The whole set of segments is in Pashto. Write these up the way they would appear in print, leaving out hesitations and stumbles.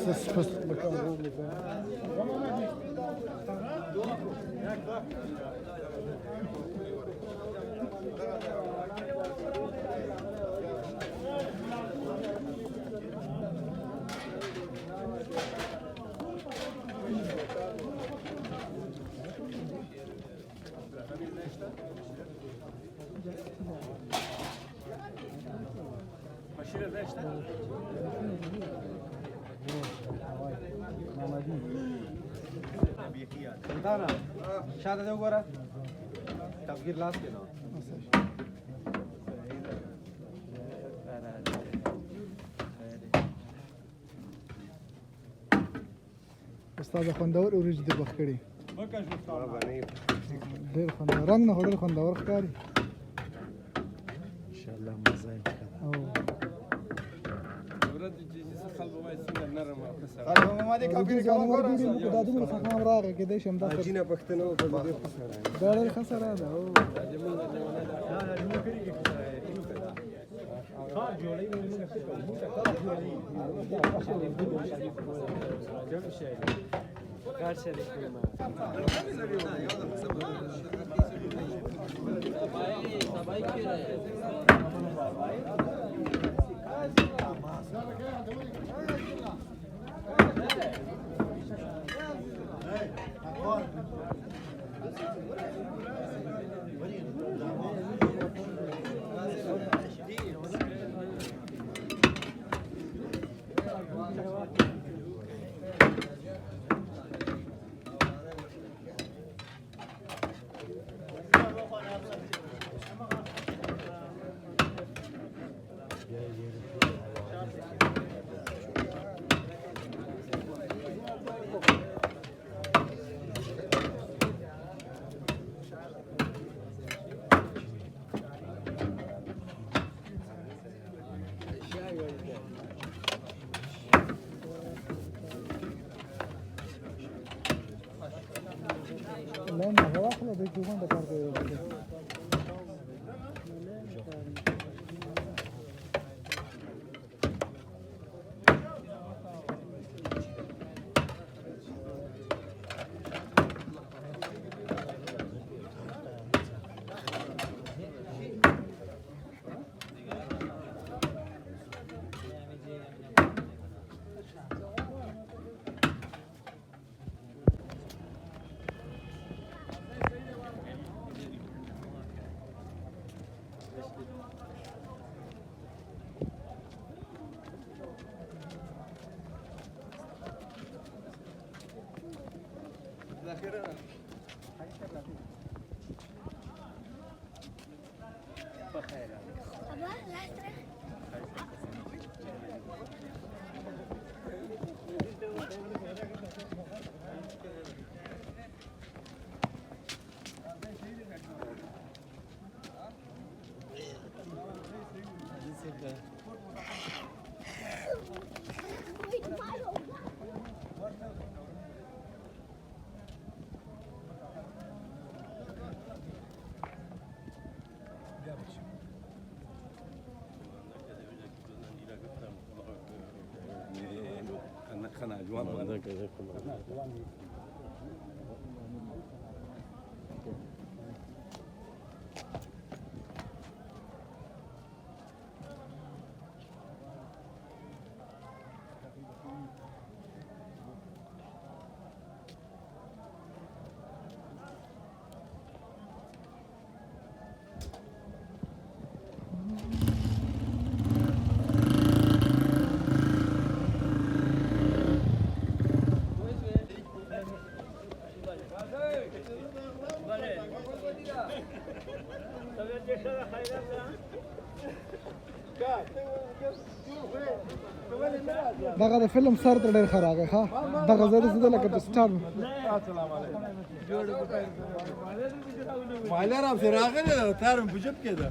سپس مکان سلطانه شاته دې وګوره تفګیر لاس کې نو استاد خوندور اوریج دې بخ کړي ډېر خوندور رنگ نه ډېر خوندور ښکاري ان شاء الله مزه یې او ما دې کافي جانور دې په دادو څخه هم راغی کې دې شم دا جینه پښتنو په دې خسره دا ډېر خسره ده او لا ما هو احلى بيجوان ده كارد دغه د فلم سر ته ډېر ښه راغی ښه دغه زه داسې ده لکه د سټار مالر هم سره راغلی ده تار مې په جب کې ده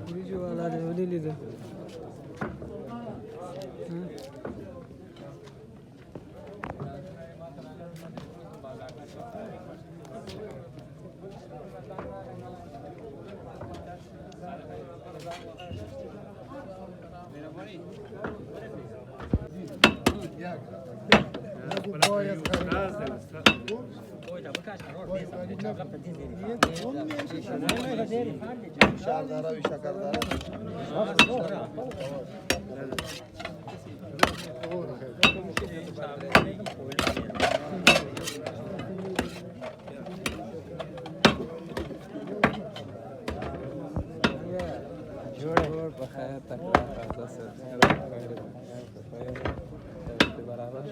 Video वाला जो ले लीजिए Şardara, şakardara. जोड़ बखाया तक राजा से बराबर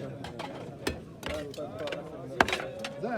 ده